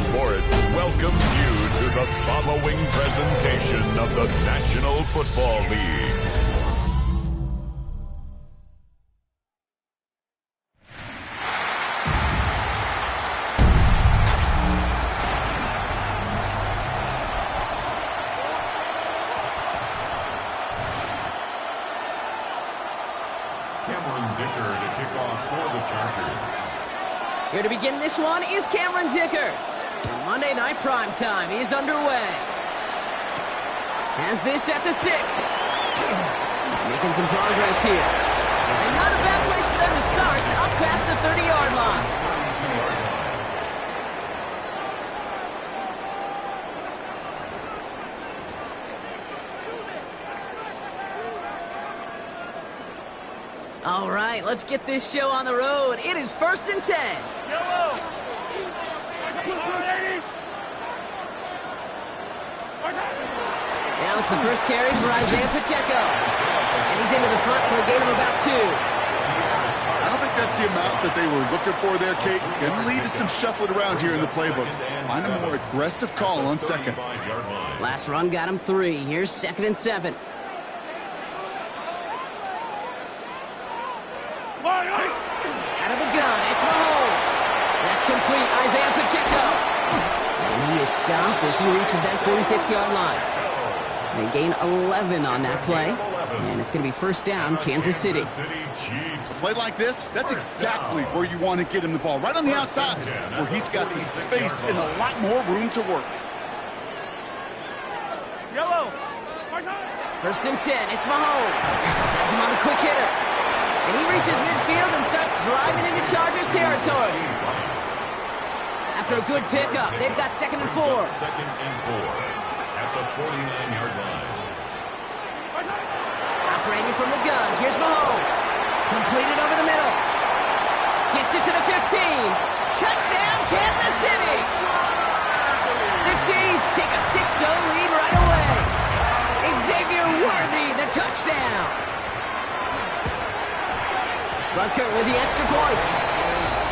Sports welcomes you to the following presentation of the National Football League. Here to begin this one is Cameron Dicker. And Monday Night Primetime is underway. Has this at the 6. Making some progress here. And not a bad place for them to start, up past the 30-yard line. All right, let's get this show on the road. It is 1st and 10. Now it's the first carry for Isaiah Pacheco. And he's into the front for a gain of about 2. I don't think that's the amount that they were looking for there, Kate. Going to lead to some shuffling around here in the playbook. Find a more aggressive call on second. Last run got him 3. Here's 2nd and 7. Out of the gun, it's Mahomes. That's complete, Isaiah Pacheco. And he is stopped as he reaches that 46-yard line. They gain 11 on that play. And it's going to be first down, Kansas City. A play like this, that's exactly where you want to get him the ball. Right on the outside, where he's got the space and a lot more room to work. First and 10, it's Mahomes. Has him on the quick hitter. And he reaches midfield and starts driving into Chargers territory. After a good pickup, they've got 2nd and 4. 2nd and 4 at the 49-yard line. Operating from the gun, here's Mahomes. Completed over the middle. Gets it to the 15. Touchdown, Kansas City! The Chiefs take a 6-0 lead right away. Xavier Worthy, the touchdown. Butker with the extra point.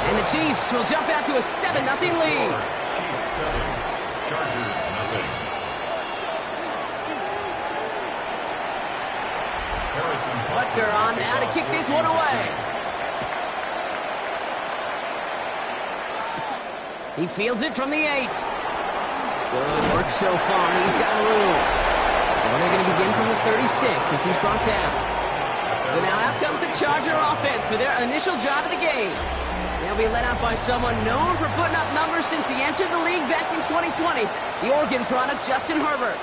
And the Chiefs will jump out to a 7-0 lead. Chiefs 7, Chargers 0. Butker on now to kick this one away. He fields it from the 8. Good work so far. He's got room. So they're going to begin from the 36 as he's brought down. So now out comes the Charger offense for their initial drive of the game. They'll be led out by someone known for putting up numbers since he entered the league back in 2020, the Oregon product, Justin Herbert.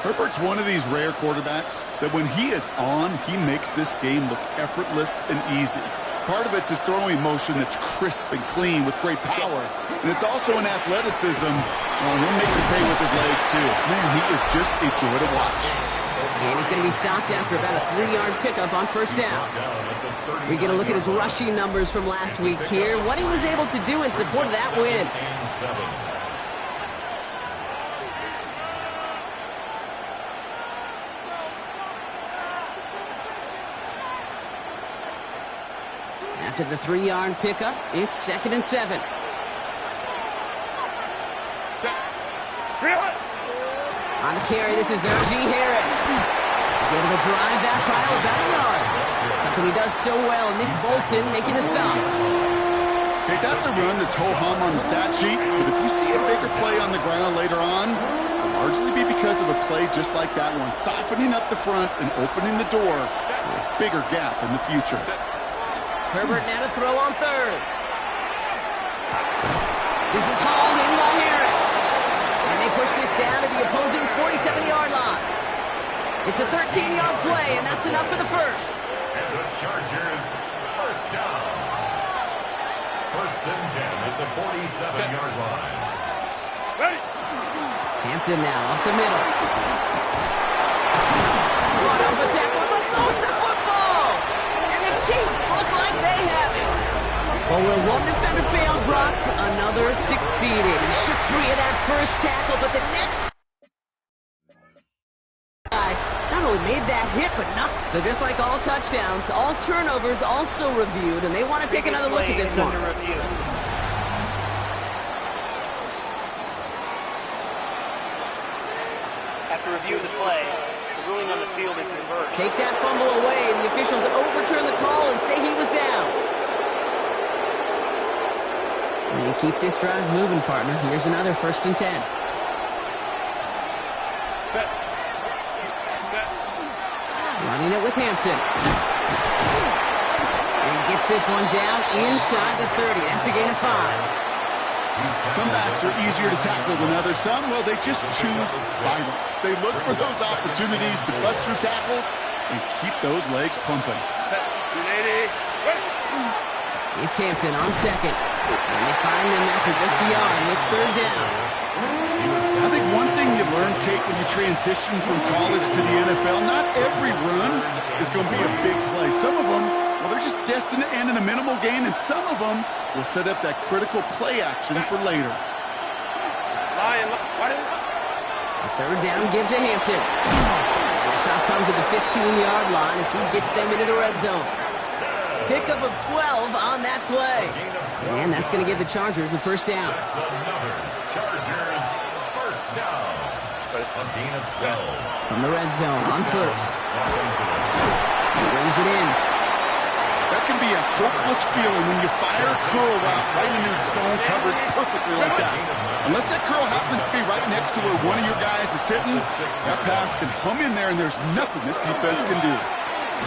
Herbert's one of these rare quarterbacks that when he is on, he makes this game look effortless and easy. Part of it's his throwing motion that's crisp and clean with great power. And it's also an athleticism. Well, he'll make you pay with his legs, too. Man, he is just a joy to watch. And he's going to be stopped after about a 3-yard pickup on first down. We get a look at his rushing numbers from last week here, what he was able to do in support of that win. After the 3-yard pickup, it's 2nd and 7. On the carry, this is Najee Harris. He's able to drive that pile about a yard. Something he does so well. Nick Bolton making the stop. Okay, that's a run that's ho-hum on the stat sheet, but if you see a bigger play on the ground later on, it'll largely be because of a play just like that one, softening up the front and opening the door for a bigger gap in the future. Herbert now to throw on 3rd. This is hauled in by Harris. And they push this down to the opposing 47-yard line. It's a 13-yard play, and that's enough for the first. And the Chargers, first down. 1st and 10 at the 47-yard line. Hampton now up the middle. One over tackle, but throws the football. And the Chiefs look like they have it. Well, where one defender failed, Brock, another succeeded. He shook free of that first tackle, but the next guy not only made that hit, but nothing. So just like all touchdowns, all turnovers also reviewed, and they want to take another look at this one. after review of the play, the ruling on the field is reversed. Take that fumble away. The officials overturn the call and say he was down. And you keep this drive moving, partner. Here's another 1st and 10. Set. Running it with Hampton. And he gets this one down inside the 30. That's a gain of 5. Some backs are easier to tackle than others. Some, well, they just choose violence. They look for those opportunities to bust through tackles and keep those legs pumping. It's Hampton on 2nd. And they find them after just a yard, and it's 3rd down. I think one thing you learn, Kate, when you transition from college to the NFL, not every run is going to be a big play. Some of them, well, they're just destined to end in a minimal gain, and some of them will set up that critical play action for later. A 3rd down give to Hampton. And the stop comes at the 15-yard line as he gets them into the red zone. Pickup of 12 on that play. And that's going to give the Chargers a 1st down. That's another Chargers 1st down. A gain of 12. From the red zone on 1st. Brings it in. That can be a hopeless feeling when you fire a curl route right into zone coverage perfectly like that. Unless that curl happens to be right next to where one of your guys is sitting, that pass can hum in there and there's nothing this defense can do.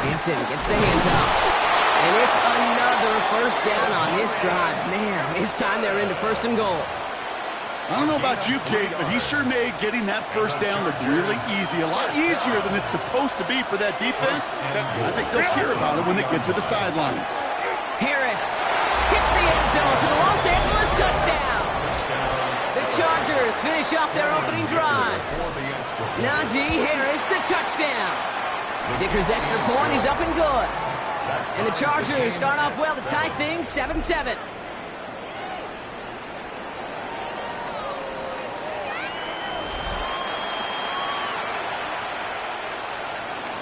Hampton gets the handoff. And it's another 1st down on this drive. Man, this time they're into 1st and goal. I don't know about you, Kate, but he sure made getting that 1st down look really easy. A lot easier than it's supposed to be for that defense. I think they'll hear about it when they get to the sidelines. Harris hits the end zone for the Los Angeles touchdown. The Chargers finish off their opening drive. Najee Harris, the touchdown. Dicker's extra point is up and good. And the Chargers start off well to tie things 7-7.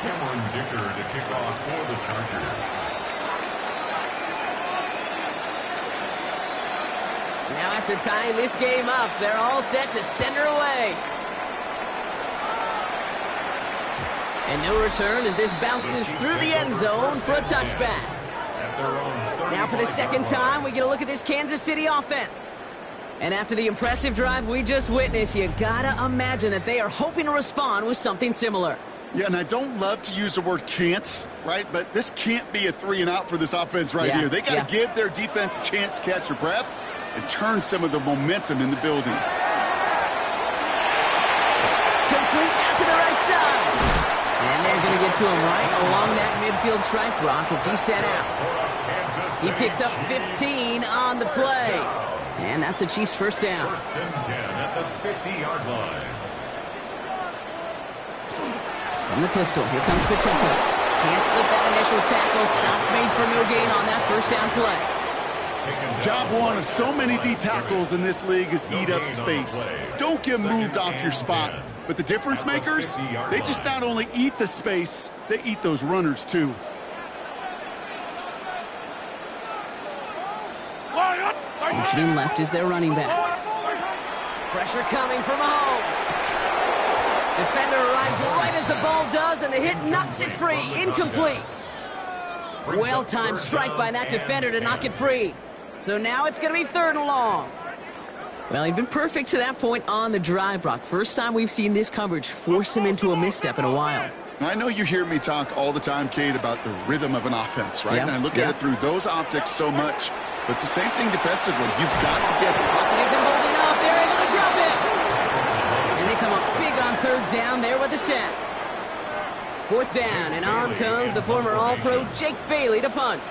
Cameron Dicker to kick off for the Chargers. Now after tying this game up, they're all set to send her away. And no return as this bounces through the end zone for a touchback. Now for the 2nd time, we get a look at this Kansas City offense. And after the impressive drive we just witnessed, you gotta imagine that they are hoping to respond with something similar. Yeah, and I don't love to use the word can't, right? But this can't be a 3-and-out for this offense right here. They got to give their defense a chance to catch their breath and turn some of the momentum in the building. Complete out to the right side. And they're going to get to him right along that midfield stripe, Brock, as he's set out. He picks up 15 on the play. And that's a Chiefs 1st down. 1st and 10 at the 50-yard line. From the pistol, here comes Pacheco. Can't slip that initial tackle. Stops made for no gain on that 1st down play. Job one of so many D tackles in this league is eat up space. Don't get moved off your spot. But the difference makers, they just not only eat the space, they eat those runners too. Motioning left is their running back. Pressure coming from Mahomes. Defender arrives right as the ball does, and the hit knocks it free. Incomplete. Well-timed strike by that defender to knock it free. So now it's going to be 3rd and long. Well, he'd been perfect to that point on the drive, Brock. First time we've seen this coverage force him into a misstep in a while. I know you hear me talk all the time, Kate, about the rhythm of an offense, right? Yeah. And I look at it through those optics so much. But it's the same thing defensively. You've got to get it. Pocket isn't holding up. They're able to drop it. And they come up big on 3rd down there with the sack. 4th down, and on comes the former All-Pro Jake Bailey to punt.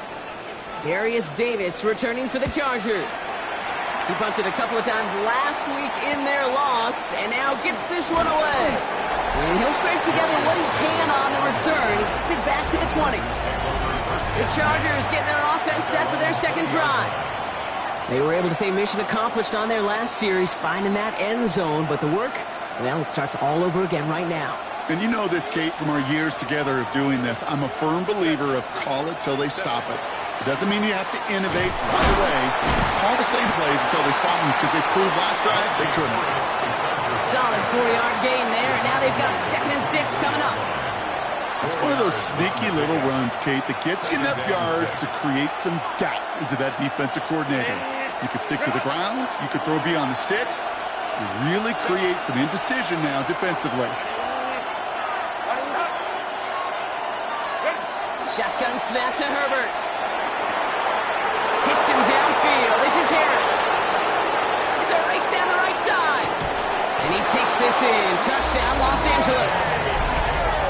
Darius Davis returning for the Chargers. He punted a couple of times last week in their loss, and now gets this one away. And he'll scrape together what he can on the return. He gets it back to the 20. The Chargers getting their offense set for their 2nd drive. They were able to say mission accomplished on their last series, finding that end zone, but the work, well, it starts all over again right now. And you know this, Kate, from our years together of doing this. I'm a firm believer of call it till they stop it. It doesn't mean you have to innovate right away. Call the same plays until they stop them, because they proved last drive they couldn't. Solid 4-yard gain there, and now they've got 2nd and 6 coming up. It's one of those sneaky little runs, Kate, that gets you enough yards to create some doubt into that defensive coordinator. You could stick to the ground. You could throw beyond the sticks. You really create some indecision now defensively. Shotgun snap to Herbert. Hits him downfield. This is Harris. It's a race down the right side. And he takes this in. Touchdown, Los Angeles.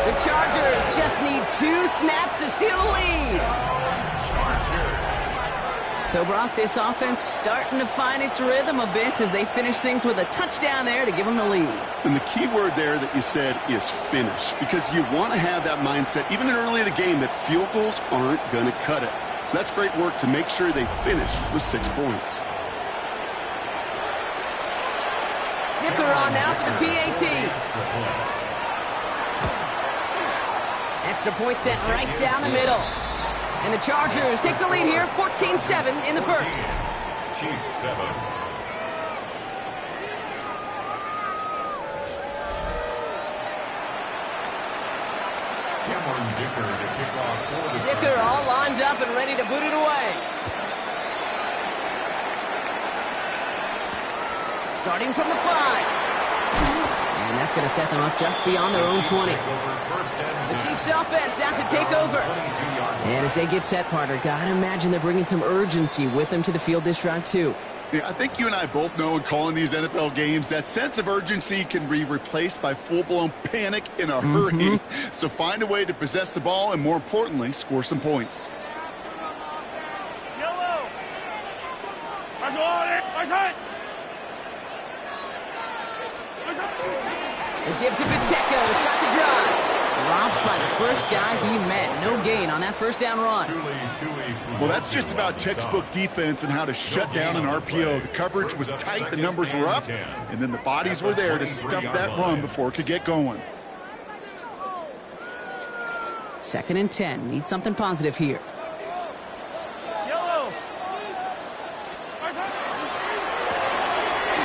The Chargers just need 2 snaps to steal the lead. So, Brock, this offense starting to find its rhythm a bit as they finish things with a touchdown there to give them the lead. And the key word there that you said is finish, because you want to have that mindset, even early in the game, that field goals aren't going to cut it. So that's great work to make sure they finish with 6 points. Dicker on now for the PAT. Extra point set right down the middle. And the Chargers take the lead here, 14-7 in the first. Chiefs 7. Cameron Dicker to kick off for the Dicker all lined up and ready to boot it away. Starting from the 5. And that's going to set them up just beyond their own 20. The Chiefs offense out to take over. And as they get set, partner, gotta imagine they're bringing some urgency with them to the field this drive, too. Yeah, I think you and I both know in calling these NFL games, that sense of urgency can be replaced by full-blown panic in a hurry. So find a way to possess the ball and, more importantly, score some points. Yellow. It gives it to Pacheco to start the drive. Robbed by the first guy he met. No gain on that first down run. Well, that's just about textbook defense and how to shut down an RPO. The coverage was tight, the numbers were up, and then the bodies were there to stuff that run before it could get going. 2nd and 10. Need something positive here. Yellow.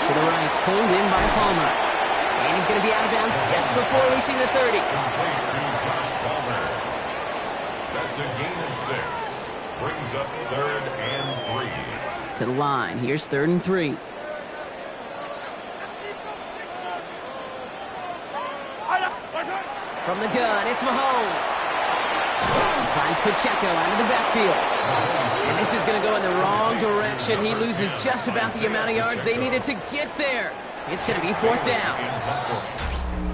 To the right, pulled in by Palmer. And he's going to be out of bounds just before reaching the 30. Complete to Josh Palmer. That's a gain of 6. Brings up 3rd and 3. To the line. Here's 3rd and 3. From the gun, it's Mahomes. Finds Pacheco out of the backfield. And this is going to go in the wrong direction. He loses just about the amount of yards they needed to get there. It's going to be 4th down.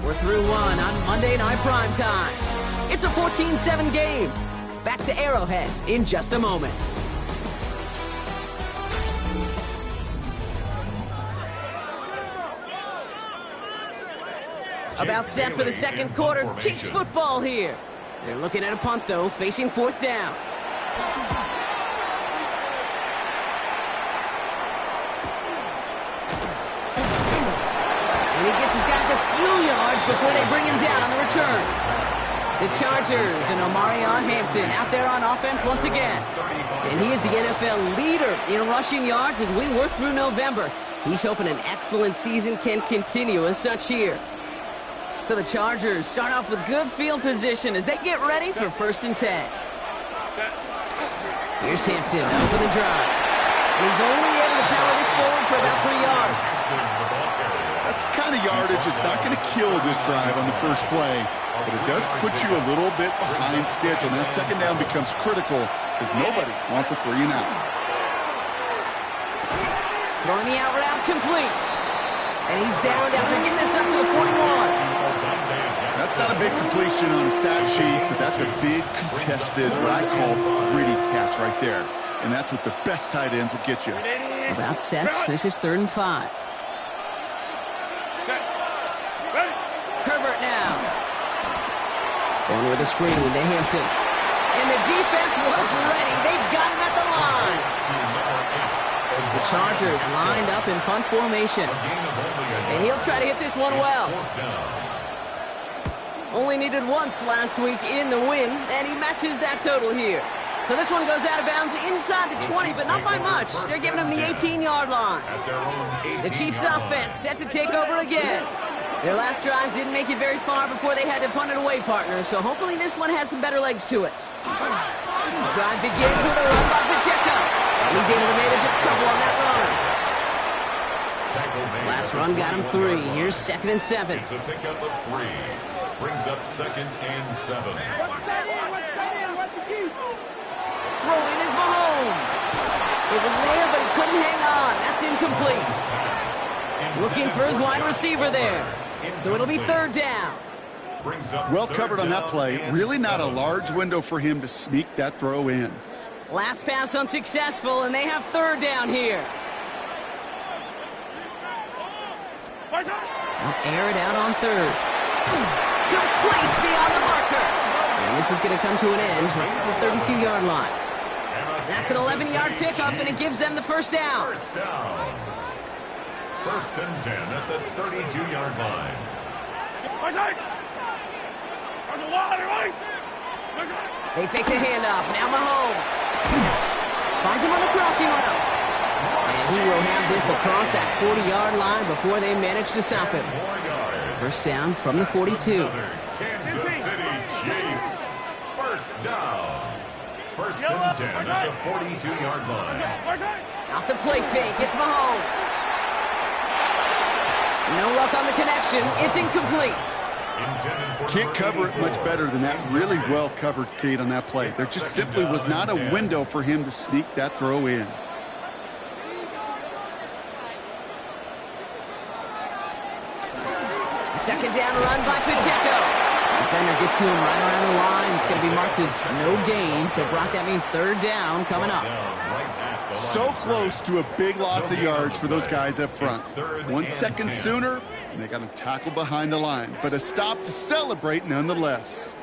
We're through 1 on Monday Night Primetime. It's a 14-7 game. Back to Arrowhead in just a moment. About set for the second quarter. Chiefs football here. They're looking at a punt, though, facing 4th down. And he gets his guys a few yards before they bring him down on the return. The Chargers and Omarion Hampton out there on offense once again. And he is the NFL leader in rushing yards as we work through November. He's hoping an excellent season can continue as such here. So the Chargers start off with good field position as they get ready for 1st and 10. Here's Hampton open the drive. And he's only able to power this forward for about 3 yards. That's the kind of yardage it's not going to kill this drive on the first play, but it does put you a little bit behind schedule. Now 2nd down becomes critical because nobody wants a 3 and out. Throwing the out route complete. And he's down after getting this up to the 41. That's not a big completion on a stat sheet, but that's a big contested, what I call gritty catch right there. And that's what the best tight ends will get you. About set. This is 3rd and 5. Herbert now. Going with a screen to Hampton. And the defense was ready. They got him at the line. The Chargers lined up in punt formation. And he'll try to hit this one well. Only needed once last week in the win, and he matches that total here. So this one goes out of bounds inside the 20, but not by much. They're giving him the 18-yard line. The Chiefs offense set to take over again. Their last drive didn't make it very far before they had to punt it away, partner, so hopefully this one has some better legs to it. The drive begins with a run by Pacheco. He's able to manage a couple on that run. Last run got him 3. Here's 2nd and 7. It's a pickup of 3. Brings up 2nd and 7. Throw in is Mahomes. It was there, but he couldn't hang on. That's incomplete. Looking for his wide receiver there. So it'll be 3rd down. Well covered on that play. Really not a large window for him to sneak that throw in. Last pass unsuccessful, and they have 3rd down here. They'll air it out on 3rd. Complete beyond the marker. And this is going to come to an end right at the 32-yard line. That's an 11-yard pickup, and it gives them the 1st down. 1st and 10 at the 32-yard line. They fake the handoff. Now Mahomes finds him on the crossing route. And he will have this across that 40-yard line before they manage to stop him. 1st down from the 42. Kansas City Chiefs. 1st down. 1st and 10 at the 42-yard line. Off the play fake. It's Mahomes. No luck on the connection. It's incomplete. Can't cover it much better than that. Really well covered, Kate, on that play. There just simply was not a window for him to sneak that throw in. Second down run by Pacheco. Defender gets to him right around the line. It's going to be marked as no gain. So, Brock, that means 3rd down coming up. So close to a big loss of yards for those guys up front. 1 second sooner, and they got him tackled behind the line. But a stop to celebrate nonetheless.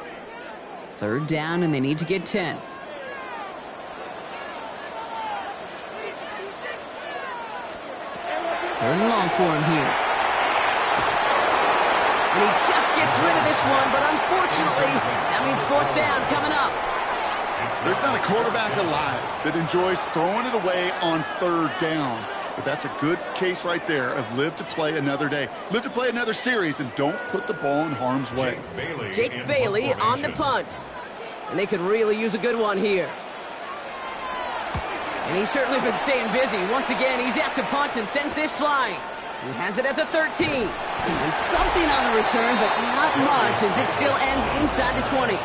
3rd down, and they need to get 10. 3rd and long for him here. And he just gets rid of this one, but unfortunately, that means 4th down coming up. There's not a quarterback alive that enjoys throwing it away on 3rd down. But that's a good case right there of live to play another day. Live to play another series and don't put the ball in harm's way. Jake Bailey on the punt. And they could really use a good one here. And he's certainly been staying busy. Once again, he's out to punt and sends this flying. He has it at the 13. And something on the return, but not much as it still ends inside the 20.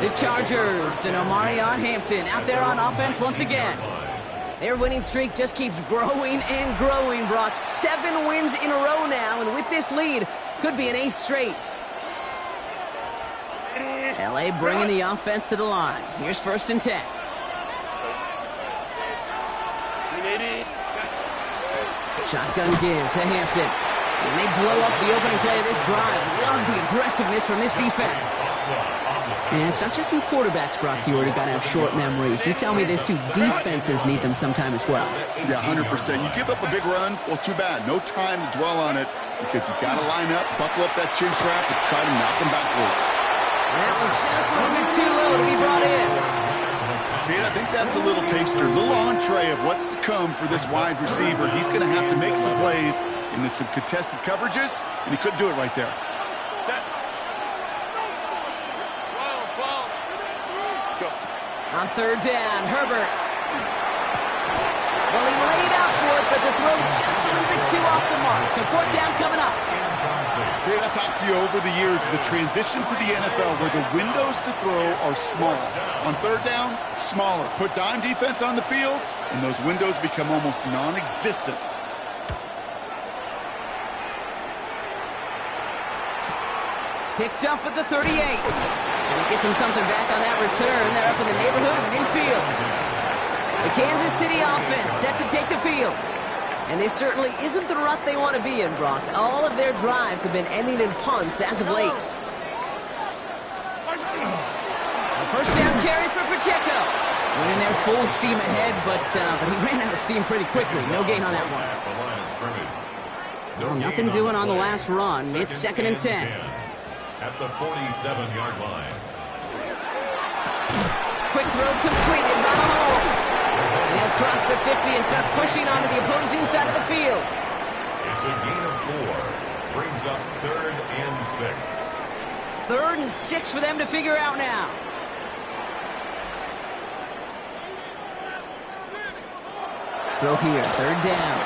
The Chargers and Omarion Hampton out there on offense once again. Their winning streak just keeps growing and growing, Brock. 7 wins in a row now, and with this lead, could be an 8th straight. LA bringing the offense to the line. Here's 1st and 10. Shotgun give to Hampton. And they blow up the opening play of this drive. Love the aggressiveness from this defense. And it's not just some quarterbacks, Brock, you already got to have short memories. You tell me this too, defenses need them sometime as well. Yeah, 100%. You give up a big run, well, too bad. No time to dwell on it because you got to line up, buckle up that chin strap, and try to knock them backwards. And that was just a little bit too low to be brought in. Kate, I think that's a little taster, a little entree of what's to come for this wide receiver. He's going to have to make some plays into some contested coverages, and he couldn't do it right there. On 3rd down, Herbert. Well, he laid out for it, but the throw just a little bit too off the mark. So 4th down coming up. Kate, I've talked to you over the years of the transition to the NFL where the windows to throw are small. On 3rd down, smaller. Put dime defense on the field, and those windows become almost non-existent. Picked up at the 38. And he gets him something back on that return. They're up in the neighborhood of midfield. The Kansas City offense set to take the field. And this certainly isn't the rut they want to be in, Brock. All of their drives have been ending in punts as of late. A 1st down carry for Pacheco. Went in there full steam ahead, but he ran out of steam pretty quickly. No gain on that one. Well, nothing doing on the last run. It's 2nd and 10. At the 47-yard line. quick throw completed by Mahomes. And he'll cross the 50 and start pushing onto the opposing side of the field. It's a gain of 4. Brings up 3rd and 6. 3rd and 6 for them to figure out now. Throw here, 3rd down.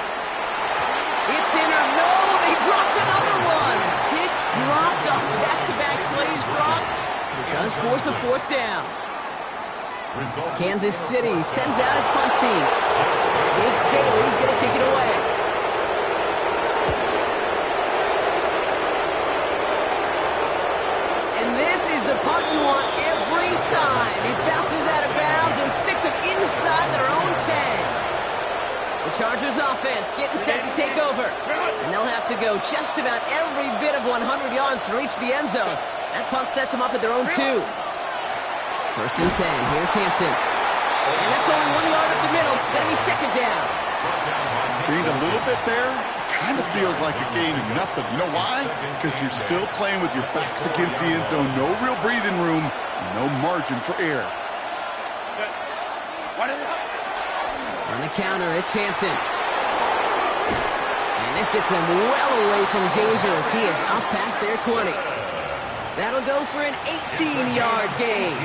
It's in or no, they dropped another one. Kicks dropped on back-to-back plays, Brock. It does force a 4th down. Kansas City sends out its punt team. Jake Bailey's going to kick it away. And this is the punt you want every time. It bounces out of bounds and sticks them inside their own 10. The Chargers offense getting set to take over. And they'll have to go just about every bit of 100 yards to reach the end zone. That punt sets them up at their own 2. 1st and 10. Here's Hampton. And that's only 1 yard up the middle. Gonna be 2nd down. Gained a little bit there. Kind of feels like a gain of nothing. You know why? Because you're still playing with your backs against the end zone. No real breathing room. And no margin for error. On the counter, it's Hampton. And this gets them well away from danger as he is up past their 20. That'll go for an 18-yard gain.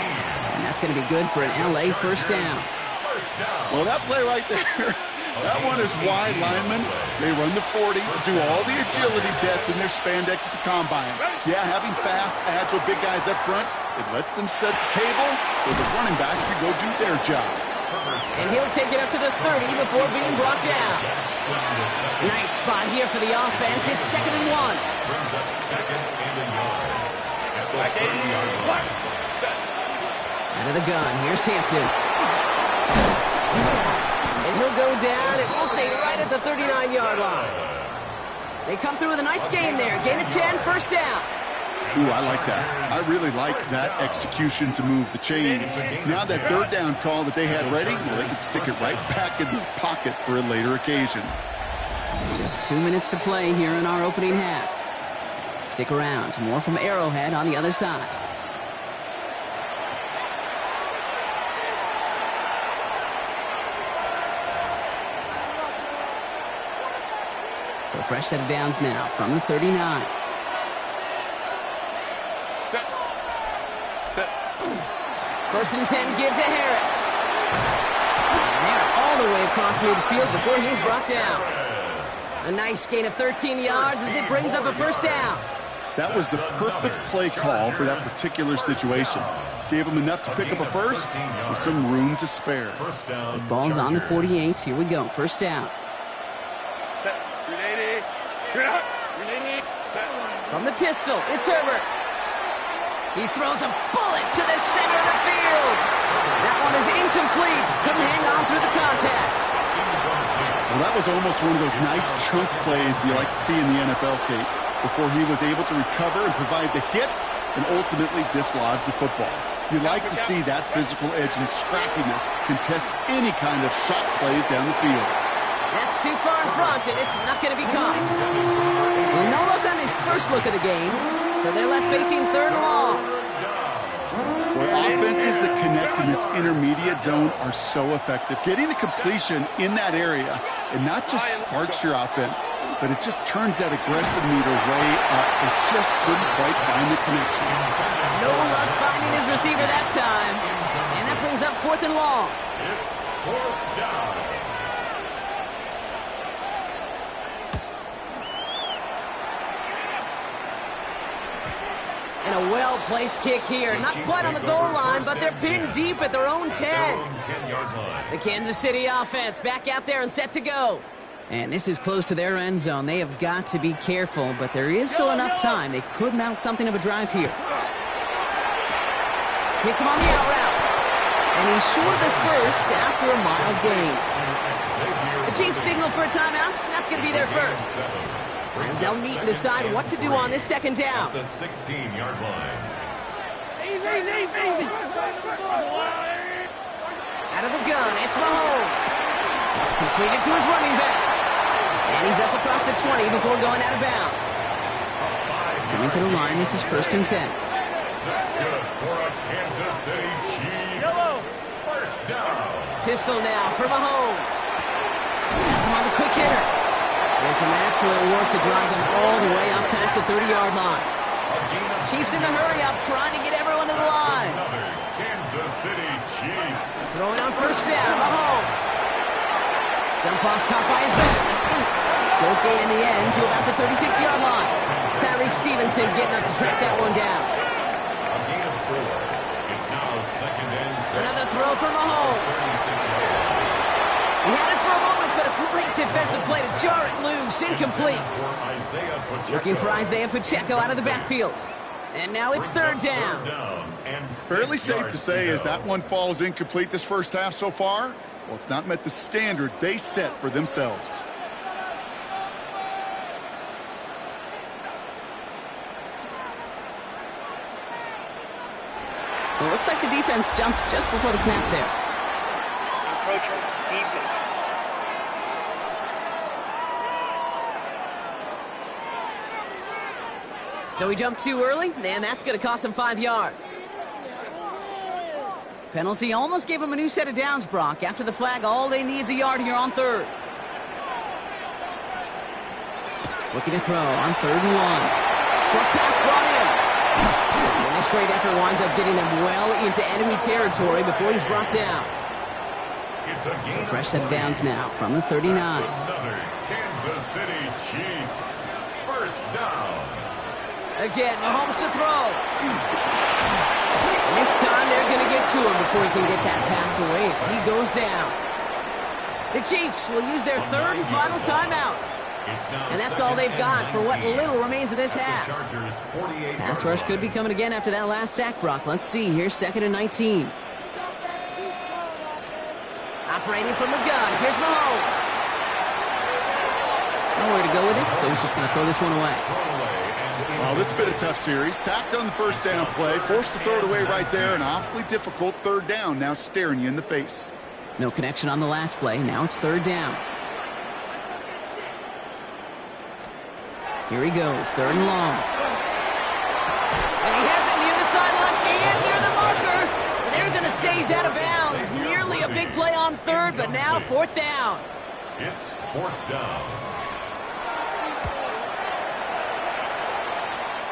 And that's going to be good for an LA 1st down. Well, that play right there, that one is wide linemen. They run the 40, do all the agility tests in their spandex at the combine. Yeah, having fast, agile, big guys up front, it lets them set the table so the running backs can go do their job. And he'll take it up to the 30 before being brought down. Nice spot here for the offense. It's 2nd and 1. Brings up 2nd and a yard. At the 30-yard line. Out of the gun, here's Hampton. And he'll go down, and we'll say right at the 39-yard line. They come through with a nice gain there. Gain of 10, 1st down. Ooh, I like that. I really like that execution to move the chains. Now that 3rd down call that they had ready, well, they could stick it right back in their pocket for a later occasion. Just 2 minutes to play here in our opening half. Stick around. More from Arrowhead on the other side. So fresh set of downs now from the 39. 1st and 10, give to Harris. And they're all the way across midfield before he's brought down. A nice gain of 13 yards as it brings up a 1st down. That was the perfect play call for that particular situation. Gave him enough to pick up a 1st with some room to spare. The ball's on the 48. Here we go. 1st down. From the pistol, it's Herbert. He throws a bullet to the center of the field. That one is incomplete. Couldn't hang on through the contact. Well, that was almost one of those nice chunk plays you like to see in the NFL, Kate, before he was able to recover and provide the hit and ultimately dislodge the football. You like to see that physical edge and scrappiness to contest any kind of shot plays down the field. That's too far in front, and it's not going to be caught. Well, no look on his first look of the game, so they're left facing 3rd and long. Well, offenses that connect in this intermediate zone are so effective. Getting the completion in that area, it not just sparks your offense, but it just turns that aggressive meter way up. It just couldn't quite find the connection. No luck finding his receiver that time, and that brings up 4th and long. It's 4th down. And a well-placed kick here. Not quite on the goal line, but they're pinned deep at their own 10. 10-yard line. The Kansas City offense back out there and set to go. And this is close to their end zone. They have got to be careful, but there is still enough time. They could mount something of a drive here. Hits him on the out route. And he's short of the 1st after a mild gain. The Chiefs signal for a timeout. That's going to be their 1st. As they'll meet and decide what to do on this 2nd down. The 16-yard line. Out of the gun, it's Mahomes. Completed to his running back. And he's up across the 20 before going out of bounds. Coming to the line, this is 1st and 10. That's good for a Kansas City Chiefs. First down. Pistol now for Mahomes. That's him on the quick hitter. And some excellent work to drive them all the way up past the 30-yard line. Chiefs in the hurry-up, trying to get everyone to the line. Another Kansas City Chiefs. Throwing on first down, Mahomes. Jump off, caught by his back. Short gain in the end to about the 36-yard line. Tyreek Stevenson getting up to track that one down. A gain of 4. It's now second and 6. Another throw for Mahomes. 36-yard line. He had it for a moment, but a great defensive play to jar it loose. Incomplete. Looking for Isaiah Pacheco out of the backfield. And now it's third down. Fairly safe to say as that one falls incomplete this first half so far, well, it's not met the standard they set for themselves. Well, it looks like the defense jumps just before the snap there. Encroaching defense. So he jumped too early, and that's going to cost him 5 yards. Penalty almost gave him a new set of downs, Brock. After the flag, all they need is a yard here on third. Looking to throw on 3rd and 1. Short pass brought in. And this great effort winds up getting them well into enemy territory before he's brought down. So fresh set of downs now from the 39. Another Kansas City Chiefs. First down. Again, Mahomes to throw. And this time they're going to get to him before he can get that pass away as he goes down. The Chiefs will use their 3rd and final timeout. And that's all they've got for what little remains of this half. Pass rush could be coming again after that last sack, Brock. Let's see here, 2nd and 19. Operating from the gun, here's Mahomes. Nowhere to go with it, so he's just going to throw this one away. Well, this has been a tough series. Sacked on the first down play, forced to throw it away right there. An awfully difficult 3rd down now staring you in the face. No connection on the last play. Now it's 3rd down. Here he goes, 3rd and long. And he has it near the sideline and near the marker. They're going to say he's out of bounds. Nearly a big play on 3rd, but now 4th down. It's 4th down.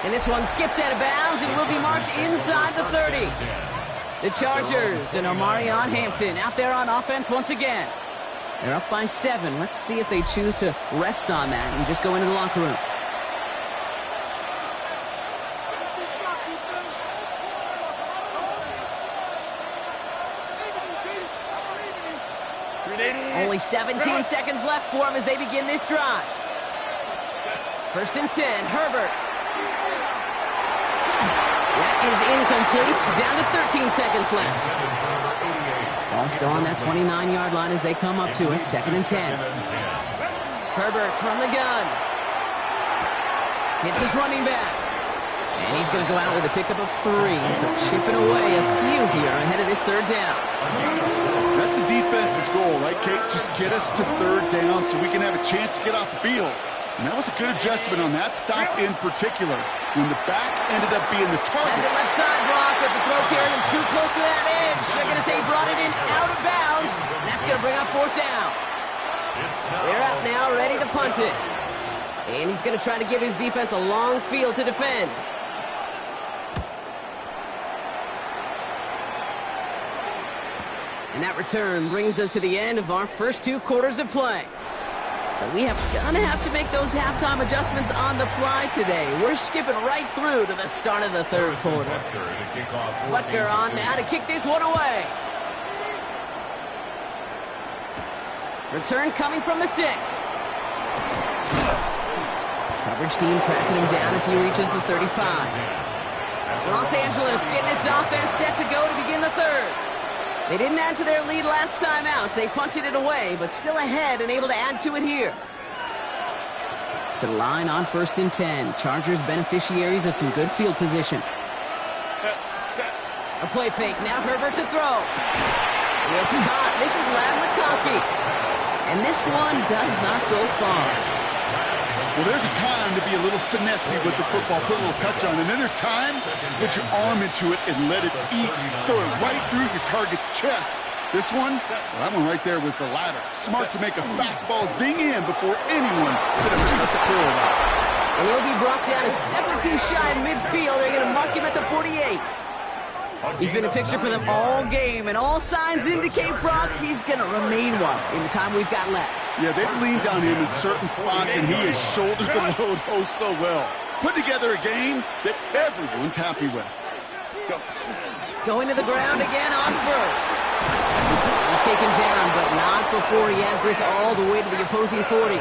And this one skips out of bounds and will be marked inside the 30. The Chargers and Omarion Hampton out there on offense once again. They're up by 7. Let's see if they choose to rest on that and just go into the locker room. Only 17 seconds left for them as they begin this drive. 1st and 10, Herbert. That is incomplete. Down to 13 seconds left. Ball still on that 29-yard line as they come up to it. 2nd and 10. Herbert from the gun. Hits his running back. And he's going to go out with a pickup of 3. So chipping away a few here ahead of this 3rd down. That's a defense's goal, right, Kate? Just get us to 3rd down so we can have a chance to get off the field. And that was a good adjustment on that stop in particular, when the back ended up being the target. Has it left side, Brock, but the throw carried him too close to that edge. They're going to say he brought it in out of bounds, and that's going to bring up 4th down. They're out now, ready to punt it. And he's going to try to give his defense a long field to defend. And that return brings us to the end of our first 2 quarters of play. So we are going to have to make those halftime adjustments on the fly today. We're skipping right through to the start of the 3rd quarter. Butker on now to kick this one away. Return coming from the 6. Coverage team tracking him down as he reaches the 35. Los Angeles getting its offense set to go to begin the 3rd. They didn't add to their lead last time out. They punted it away, but still ahead and able to add to it here. To the line on 1st and 10. Chargers beneficiaries of some good field position. A play fake. Now Herbert to throw. It's caught. This is Lad McConkey. And this one does not go far. Well, there's a time to be a little finessey with the football, put a little touch on, and then there's time to put your arm into it and let it eat, throw it right through your target's chest. This one, well, that one right there was the ladder. Smart to make a fastball zing in before anyone could ever cut the curl out. And he'll be brought down a step or two shy of midfield. They're going to mark him at the 48. He's been a fixture for them all game, and all signs indicate, Brock, he's going to remain one in the time we've got left. Yeah, they've leaned on him in certain spots, and he has shouldered the load oh so well. Put together a game that everyone's happy with. Going to the ground again on first. He's taken down, but not before he has this all the way to the opposing 40.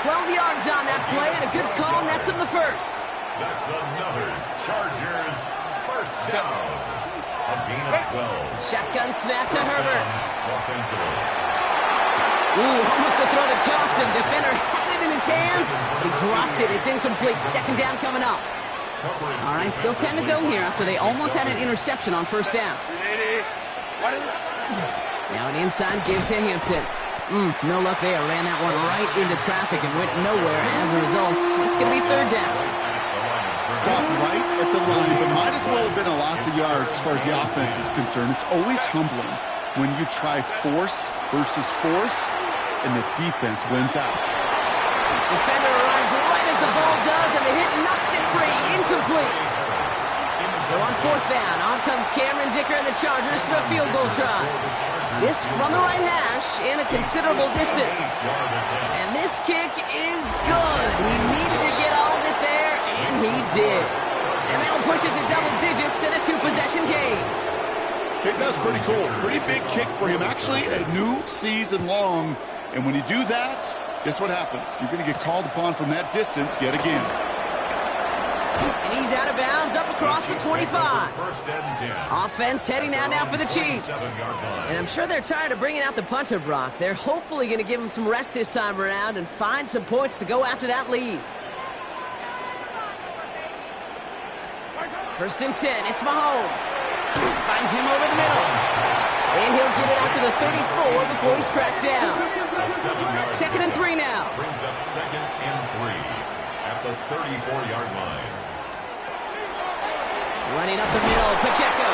12 yards on that play, and a good call nets him the first. That's another Chargers first down. A gain of 12. Shotgun snap to Herbert. Los Angeles. Ooh, almost a throw that cost him. Defender had it in his hands. He dropped it. It's incomplete. Second down coming up. All right, still 10 to go here after they almost had an interception on first down. Now an inside give to Hampton. No luck there. Ran that one right into traffic and went nowhere. As a result, it's going to be third down. Stopped right at the line, but might as well have been a loss of yards as far as the offense is concerned. It's always humbling when you try force versus force, and the defense wins out. Defender arrives right as the ball does, and the hit knocks it free. Incomplete. So on fourth down, on comes Cameron Dicker and the Chargers for a field goal try. This from the right hash in a considerable distance. And this kick is good. He needed to get all of it there, and he did. And that'll push it to double digits in a two-possession game. Okay, that's pretty cool. Pretty big kick for him. Actually, a new season long. And when you do that, guess what happens? You're going to get called upon from that distance yet again. And he's out of bounds up across the 25. First and 10. Offense heading out now for the Chiefs. And I'm sure they're tired of bringing out the punter, Brock. They're hopefully going to give him some rest this time around and find some points to go after that lead. First and 10, it's Mahomes. Finds him over the middle. And he'll get it out to the 34 before he's tracked down. Second and 3 now. Brings up second and 3 at the 34-yard line. Running up the middle, Pacheco.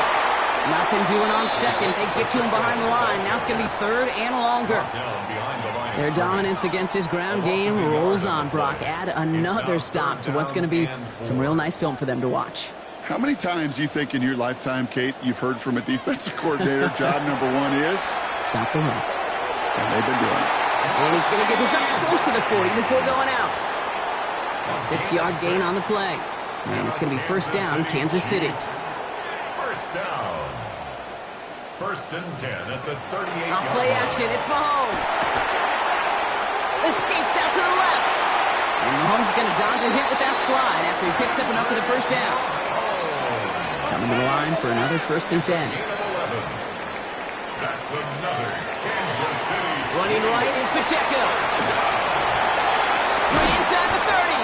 Nothing doing on second. They get to him behind the line. Now it's going to be third and longer. Their dominance against his ground game rolls on, Brock. Add another stop to what's going to be some real nice film for them to watch. How many times do you think in your lifetime, Kate, you've heard from a defensive coordinator, job number one is? Stop the run. And they've been doing it. And he's going to get this up close to the 40 before going out. A 6-yard gain on the play. And it's going to be first down, Kansas City. First down. First and 10 at the 38. Off play action, it's Mahomes. Escapes out to the left. And Mahomes is going to dodge a hit with that slide after he picks up enough for the first down. Coming to the line for another first and 10. That's another Kansas City. Running right is Pacheco. Three inside the 30.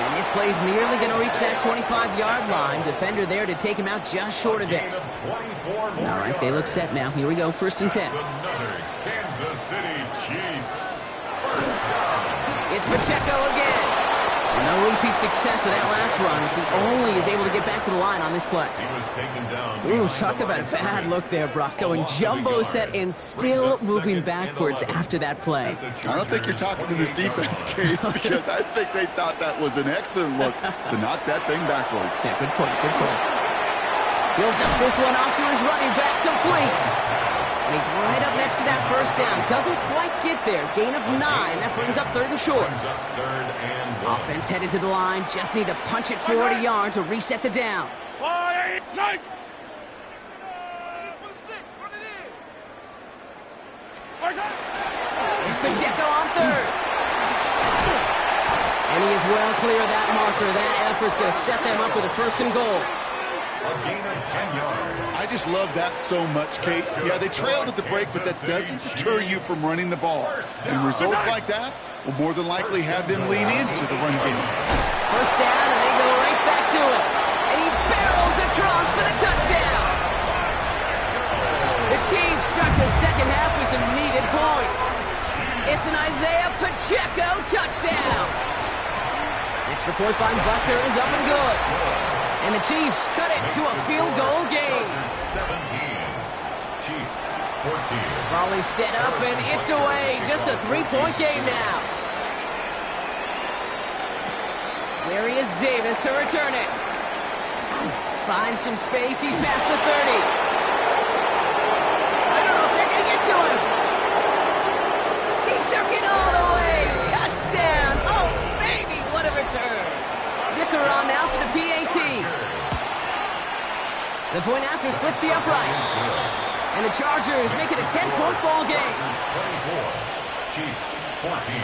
And this play's nearly going to reach that 25-yard line. Defender there to take him out just short of it. All right, they look set now. Here we go, first and 10. Another Kansas City Chiefs. First down. It's Pacheco again. No repeat success of that last run as he only is able to get back to the line on this play. He was taken down. Ooh, talk about a bad look there, Brock. Going jumbo set and still moving backwards after that play. I don't think you're talking to this defense, Kate, because I think they thought that was an excellent look to knock that thing backwards. Yeah, good point, good point. He'll dump this one off to his running back, complete. And he's right up next to that first down. Doesn't quite get there. Gain of 9. That brings up third and short. Offense headed to the line. Just need to punch it 40 yards to reset the downs. It's Pacheco on third. And he is well clear of that marker. That effort's going to set them up with a first and goal. A gain of 10 yards. I just love that so much, Kate. Yeah, they trailed at the break, but that doesn't deter you from running the ball. And results like that will more than likely have them lean into the run game. First down, and they go right back to it. And he barrels across for the touchdown. The Chiefs start the second half with some needed points. It's an Isaiah Pacheco touchdown. Extra point by Buckner is up and good. And the Chiefs cut it to a field goal game. Chiefs 14. Volley set up, and it's away. Just a 3-point game now. There he is, Davis, to return it. Finds some space. He's past the 30. I don't know if they're going to get to him. He took it all the way. Touchdown. Oh, baby, what a return. Dicker on now for the PAT. The point after splits the uprights. And the Chargers make it a 10-point ball game. 24. Chiefs 14.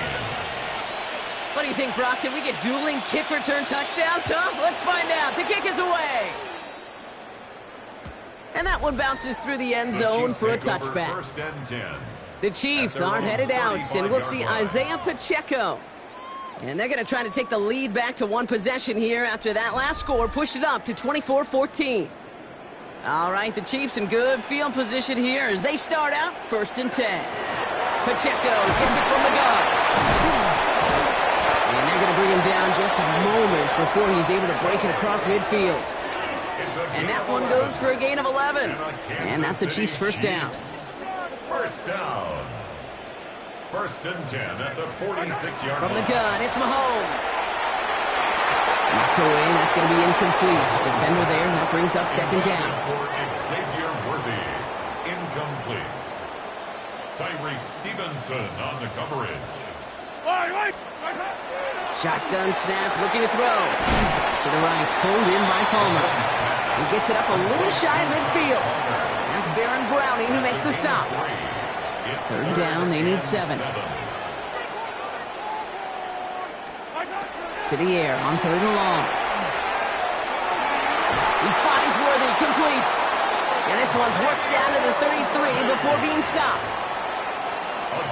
What do you think, Brock? Can we get dueling kick return touchdowns, huh? Let's find out. The kick is away. And that one bounces through the end zone for a touchback. First and 10. The Chiefs are headed out, and we'll see Isaiah Pacheco. And they're going to try to take the lead back to one possession here after that last score pushed it up to 24-14. All right, the Chiefs in good field position here as they start out first and 10. Pacheco gets it from the gun. And they're going to bring him down just a moment before he's able to break it across midfield. And that one goes for a gain of 11. And that's the Chiefs' first down. First down. First and 10 at the 46-yard line. From the gun, it's Mahomes. Knocked away, that's going to be incomplete. Defender there, that brings up second down. For Xavier Worthy, incomplete. Tyreek Stevenson on the coverage. Shotgun snap, looking to throw. To the right, pulled in by Palmer. He gets it up a little shy of midfield. That's Baron Browning who makes the stop. Third down, they need 7. To the air on third and long. He finds Worthy, complete. And this one's worked down to the 33 before being stopped.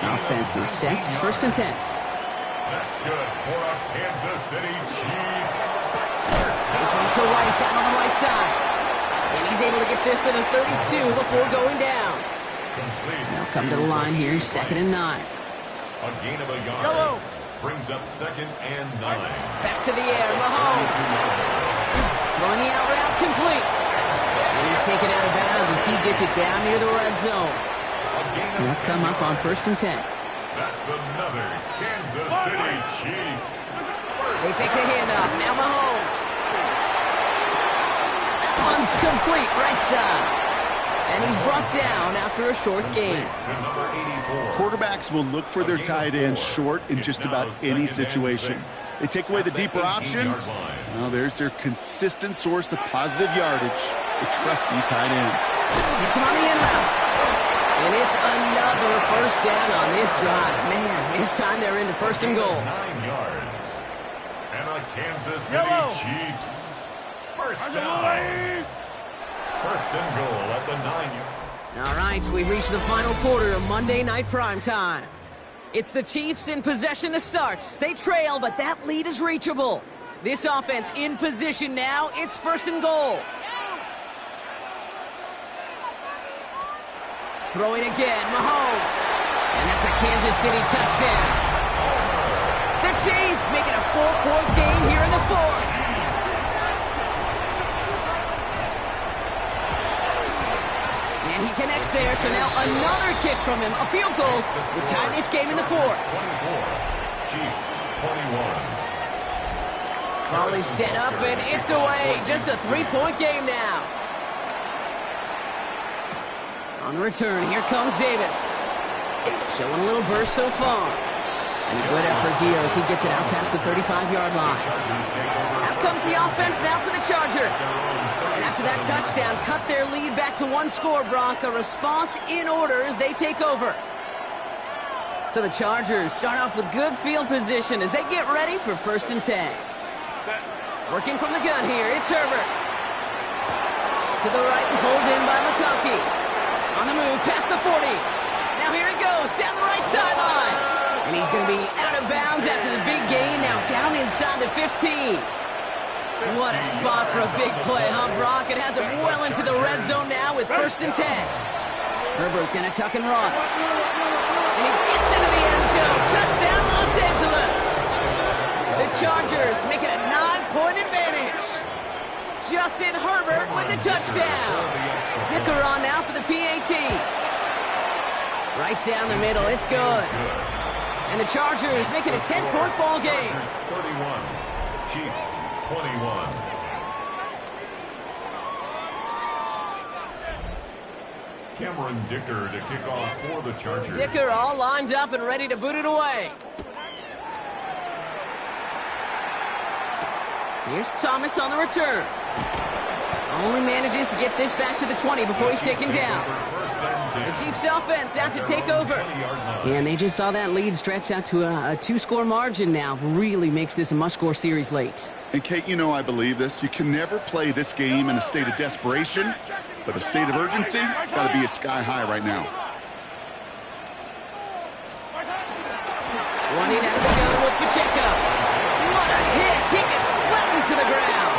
Offense is set, first and 10. That's good for a Kansas City Chiefs. This one's to Rice out on the right side. And he's able to get this to the 32 before going down. They'll come to the line here, second and 9. A gain of a yard. Brings up second and 9. Back to the air, Mahomes. Throwing the out route, complete. And he's taken out of bounds as he gets it down near the red zone. They'll come up on first and 10. That's another Kansas City Chiefs. They pick the handoff. Now Mahomes. That one's complete, right side. And he's brought down after a short gain. Quarterbacks will look for their tight end short in just about any situation. They take away the deeper options. Well, there's their consistent source of positive yardage, the trusty tight end. It's him on the in route. And it's another first down on this drive. Man, this time they're into first and goal. 9 yards. And a Kansas City Chiefs. First down. First and goal at the 9-yard. All right, we've reached the final quarter of Monday Night Primetime. It's the Chiefs in possession to start. They trail, but that lead is reachable. This offense in position now. It's first and goal. Throwing again, Mahomes. And that's a Kansas City touchdown. The Chiefs make it a 4-point game here in the fourth. And he connects there, so now another kick from him. A field goal would tie this game in the fourth. 24. Chiefs 21. Volley set up, and it's away. Just a 3-point game now. On the return, here comes Davis. Showing a little burst so far. And a good effort here as he gets it out past the 35-yard line. Out comes the offense now for the Chargers. And after that touchdown, cut their lead back to 1 score, Brock. A response in order as they take over. So the Chargers start off with good field position as they get ready for first and 10. Working from the gun here, it's Herbert. To the right and pulled in by McConkey. On the move, past the 40. Now here he goes, down the right sideline. And he's going to be out of bounds after the big gain, now down inside the 15. What a spot for a big play, huh, Brock? It has him well into the red zone now with first and 10. Herbert going to tuck and run. And he gets into the end zone. Touchdown, Los Angeles. The Chargers make it a 9-point advantage. Justin Herbert with the touchdown. Dicker on now for the PAT. Right down the middle, it's good. And the Chargers make it a 10-point ball game. 31, Chiefs 21. Cameron Dicker to kick off for the Chargers. Dicker all lined up and ready to boot it away. Here's Thomas on the return. Only manages to get this back to the 20 before he's taken down. The Chiefs offense out to take over. And they just saw that lead stretch out to a two-score margin now. Really makes this a must-score series late. And Kate, you know I believe this. You can never play this game in a state of desperation, but a state of urgency got to be at sky high right now. Running out of the gun with Pacheco. What a hit! He gets flattened to the ground.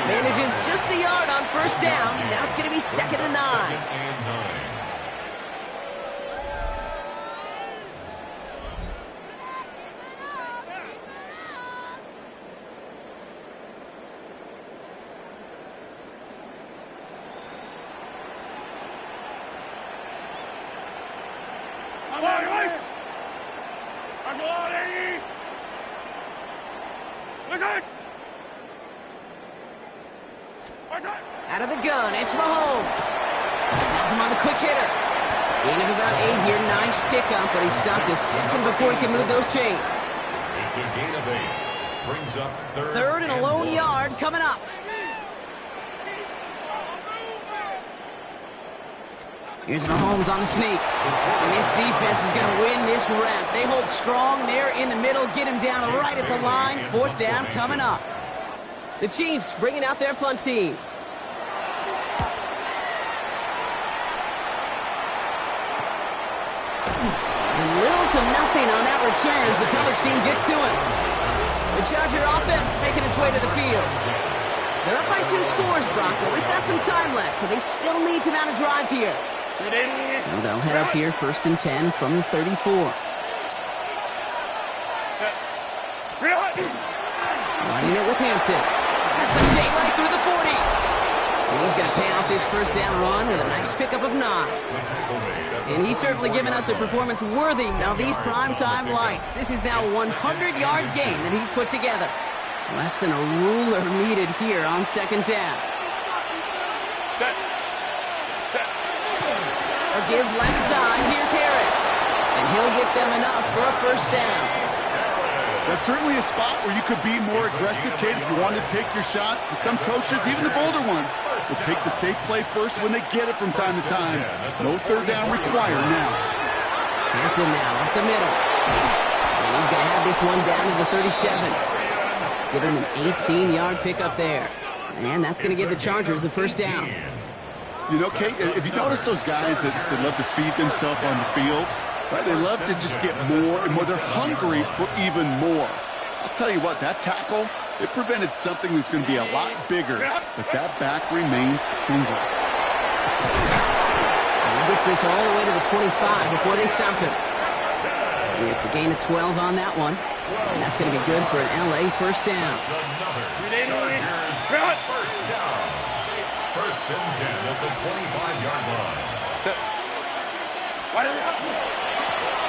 Manages just a yard on first down. Now it's going to be 2nd and 9. Out of the gun, it's Mahomes. Has him on the quick hitter. Gain of about 8 here. Nice pickup, but he stopped a second before he can move those chains. It's a gain of 8. Brings up Third and a lone yard coming up. Here's Mahomes on the sneak. And this defense is going to win this round. They hold strong there in the middle. Get him down right at the line. 4th down coming up. The Chiefs bringing out their punt team. And little to nothing on that return as the coverage team gets to him. The Charger offense making its way to the field. They're up by 2 scores, Brock, but we've got some time left, so they still need to mount a drive here. So they'll head up here 1st and 10 from the 34. Running it with Hampton. Has some daylight through the 40. And he's going to pay off his first down run with a nice pickup of 9. And he's certainly given us a performance worthy of these primetime lights. This is now a 100-yard game that he's put together. Less than a ruler needed here on 2nd down. A give left side. Here's Harris. And he'll get them enough for a first down. That's certainly a spot where you could be more aggressive, Kate, if you want to take your shots. And some coaches, even the bolder ones, will take the safe play first when they get it from time to time. No 3rd down required now. Hampton now up the middle. And he's going to have this one down to the 37. Give him an 18-yard pickup there. And that's going to give the Chargers the first down. You know, Kate, if you notice those guys that love to feed themselves on the field, right? They love to just get more and more. They're hungry for even more. I'll tell you what, that tackle, it prevented something that's going to be a lot bigger, but that back remains hungry. And he gets this all the way to the 25 before they stop him. It's a gain of 12 on that one, and that's going to be good for an LA first down. Chargers first down. 1st and 10 at the 25-yard line.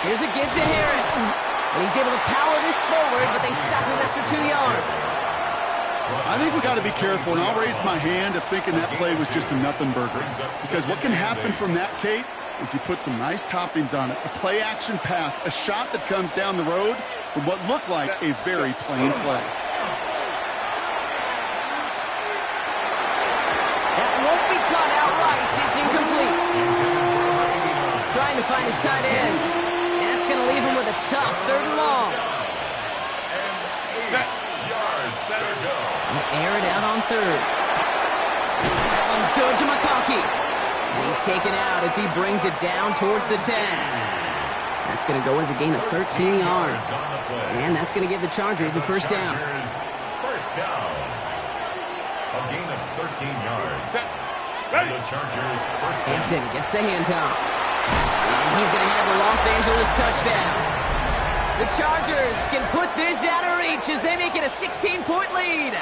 Here's a give to Harris. And he's able to power this forward, but they stop him after 2 yards. I think we got to be careful, and I'll raise my hand of thinking that play was just a nothing burger. Because what can happen from that, Kate, is you put some nice toppings on it. A play-action pass, a shot that comes down the road from what looked like a very plain play. That won't be caught outright. It's incomplete. Trying to find his tight end. And that's going to leave him with a tough 3rd and long. He'll air it out on 3rd. That one's good to McConkey. And he's taken out as he brings it down towards the 10. That's going to go as a gain of 13 yards. And that's going to give the Chargers the first down. First down. A gain of 13 yards. The Chargers first down. Hampton gets the handoff. And he's going to have the Los Angeles touchdown. The Chargers can put this out of reach as they make it a 16-point lead.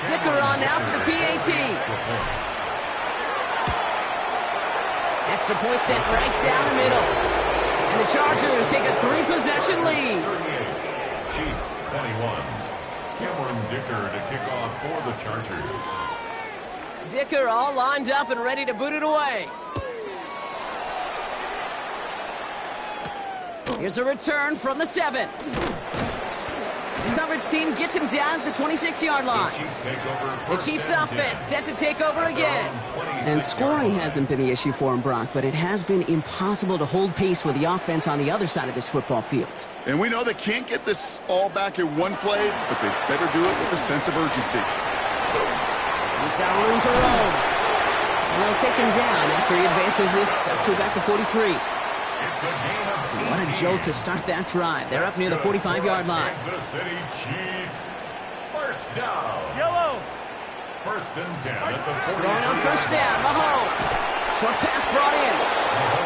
Dicker on now for the PAT. Extra point sent right down the middle. And the Chargers take a 3-possession lead. 38. Chiefs 21. Cameron Dicker to kick off for the Chargers. Dicker all lined up and ready to boot it away. Here's a return from the 7. The coverage team gets him down at the 26-yard line. The Chiefs offense set to take over again. And scoring hasn't been the issue for him, Brock, but it has been impossible to hold pace with the offense on the other side of this football field. And we know they can't get this all back in one play, but they better do it with a sense of urgency. He's got room to roam. And they'll take him down after he advances this up to about the 43. What a jolt to start that drive. They're up near the 45-yard line. Kansas City Chiefs. First down. Yellow. First and 10 at the 40. Throwing on first down, Mahomes. Short pass brought in.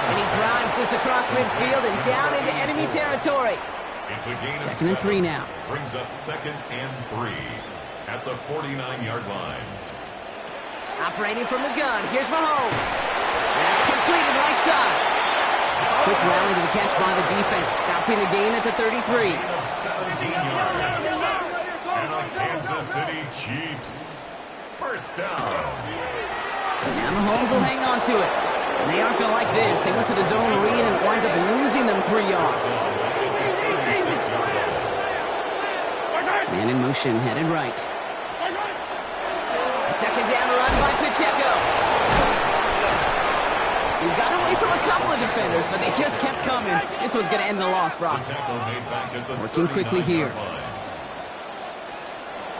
And he drives this across midfield and down into enemy territory. It's a gain of 2nd and 3 now. Brings up 2nd and 3 at the 49-yard line. Operating from the gun, here's Mahomes. That's completed right side. Quick rally to the catch by the defense, stopping the gain at the 33. Gain of 17 yards. And a Kansas City Chiefs. First down. Now Mahomes will hang on to it. And they aren't going to like this. They went to the zone read and it winds up losing them 3 yards. Man in motion, headed right. A second down run by Pacheco. He got away from a couple of defenders, but they just kept coming. This one's going to end the loss, Brock. Working quickly here.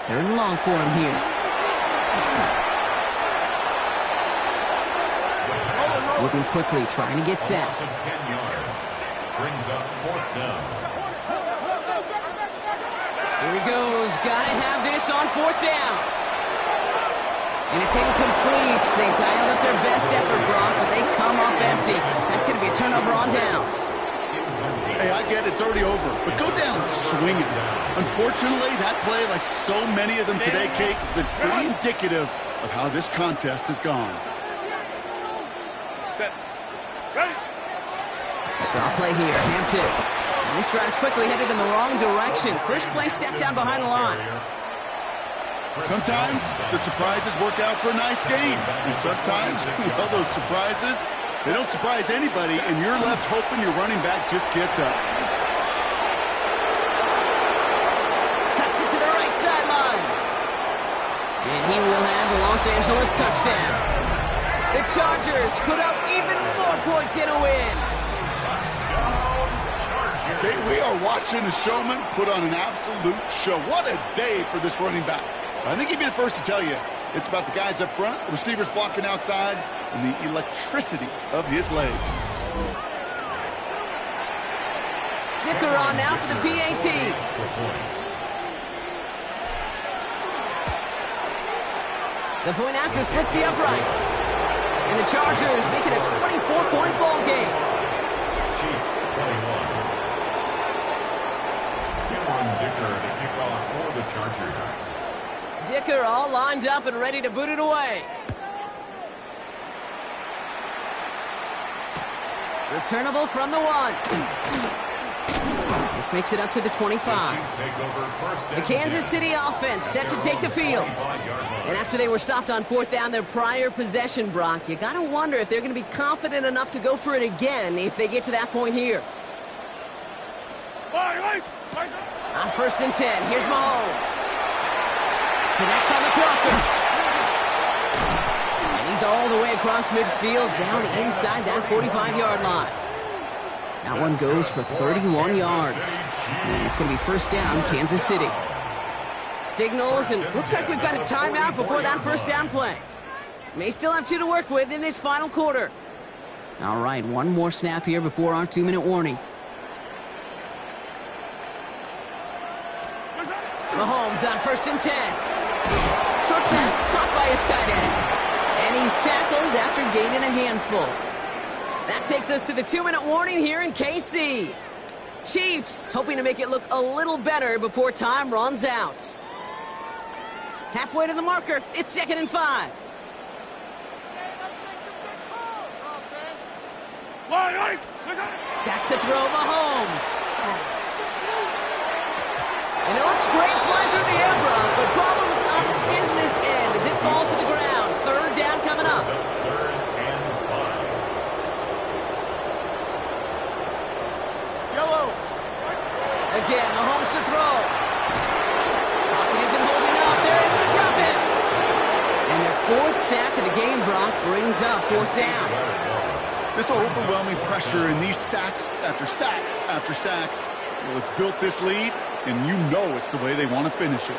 3rd and long for him here. Moving quickly, trying to get set. 10 yards. Brings up 4th down. Here he goes. Got to have this on 4th down. And it's incomplete. They dialed up their best effort, Brock, but they come up empty. That's going to be a turnover on downs. Hey, I get it's already over, but go down swinging. Unfortunately, that play, like so many of them today, Kate, has been pretty indicative of how this contest has gone. Draw play here, Hampton. And this drive's quickly headed in the wrong direction. First play set down behind the line. Sometimes the surprises work out for a nice game. And sometimes, well, those surprises, they don't surprise anybody, and you're left hoping your running back just gets up. Cuts it to the right sideline. And he will have the Los Angeles touchdown. The Chargers put up even more points in a win. Okay, we are watching a showman put on an absolute show. What a day for this running back. I think he'd be the first to tell you it's about the guys up front, receivers blocking outside, and the electricity of his legs. Dicker on now for the PAT. The point after splits the uprights. And the Chargers make it a 24-point ball game. Chiefs 21. Cameron Dicker to kick off for the Chargers. Dicker all lined up and ready to boot it away. Returnable from the 1. This makes it up to the 25. The Kansas City offense set to take the field. And after they were stopped on 4th down their prior possession, Brock, you got to wonder if they're going to be confident enough to go for it again if they get to that point here. On 1st and 10, here's Mahomes. Connects on the crosser. And he's all the way across midfield, down inside that 45-yard line. That one goes for 31 yards. And it's going to be first down, Kansas City. Signals, and looks like we've got a timeout before that first down play. May still have 2 to work with in this final quarter. All right, one more snap here before our 2-minute warning. Mahomes on 1st and 10. Short pass caught by his tight end. And he's tackled after gaining a handful. That takes us to the 2-minute warning here in KC. Chiefs hoping to make it look a little better before time runs out. Halfway to the marker. It's 2nd and 5. Back to throw Mahomes. And it looks great flying through the air, Brock, but problems on the business end as it falls to the ground. 3rd down coming up. 3rd and 5. Again, Mahomes to throw. Pocket isn't holding up. They're into the drop in. And their 4th sack of the game, Brock, brings up 4th down. This overwhelming pressure and these sacks after sacks after sacks, well, it's built this lead, and you know it's the way they want to finish it.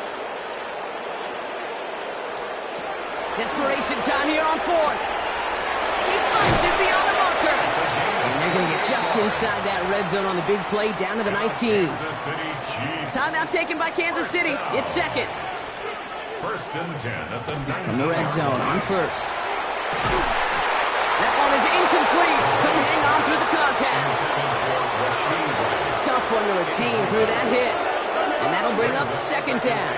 Desperation time here on 4th. He finds it beyond the marker. And they're going to get just inside that red zone on the big play down to the 19. Timeout taken by Kansas City. It's 2nd. 1st and 10 at the 19. From the red zone on 1st. That one is incomplete. Couldn't hang on through the contact. Tough one to retain through that hit. And that'll bring up 2nd down.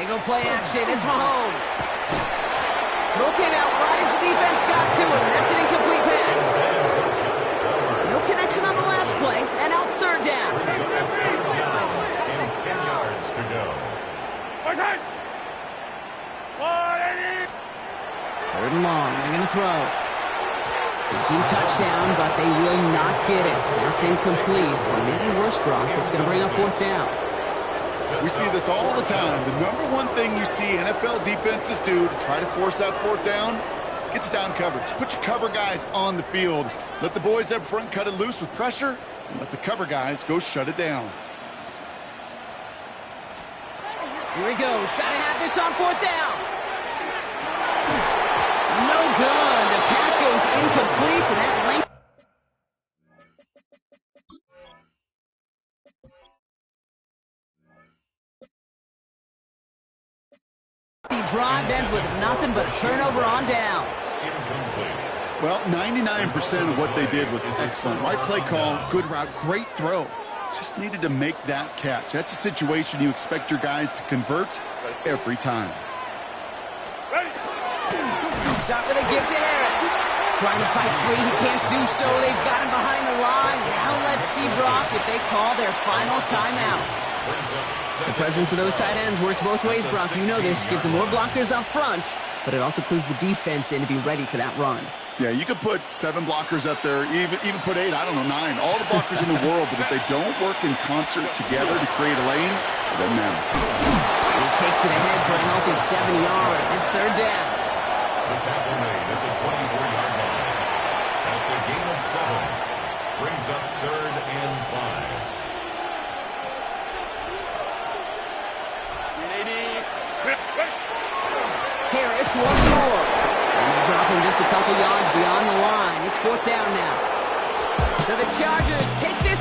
They go play action. It's Mahomes. Throw came out right as the defense got to him. That's an incomplete pass. No connection on the last play. And now it's 3rd down. And 10 yards to go. 3rd and long. They're going to throw. Thinking touchdown, but they will not get it. That's incomplete. And maybe worse, Brock. It's going to bring up 4th down. We see this all the time. The number one thing you see NFL defenses do to try to force that 4th down, gets down coverage. Put your cover guys on the field. Let the boys up front cut it loose with pressure, and let the cover guys go shut it down. Here he goes. Got to have this on 4th down. No good. The pass goes incomplete, and that length. The drive ends with nothing but a turnover on downs. Well, 99% of what they did was excellent. Right play call, good route, great throw. Just needed to make that catch. That's a situation you expect your guys to convert every time. Start with a gift to Harris. Trying to fight free. He can't do so. They've got him behind the line. Now let's see, Brock, if they call their final timeout. The presence of those tight ends works both ways, Brock. You know this. Gives them more blockers up front, but it also clues the defense in to be ready for that run. Yeah, you could put 7 blockers up there, even put 8, I don't know, 9. All the blockers in the world, but if they don't work in concert together to create a lane, it doesn't matter. He takes it ahead for a healthy 7 yards. It's 3rd down. The tackle made at the 24-yard line. That's a gain of 7. Brings up 3rd and 5. Harris once more. And they drop him just a couple yards beyond the line. It's 4th down now. So the Chargers take this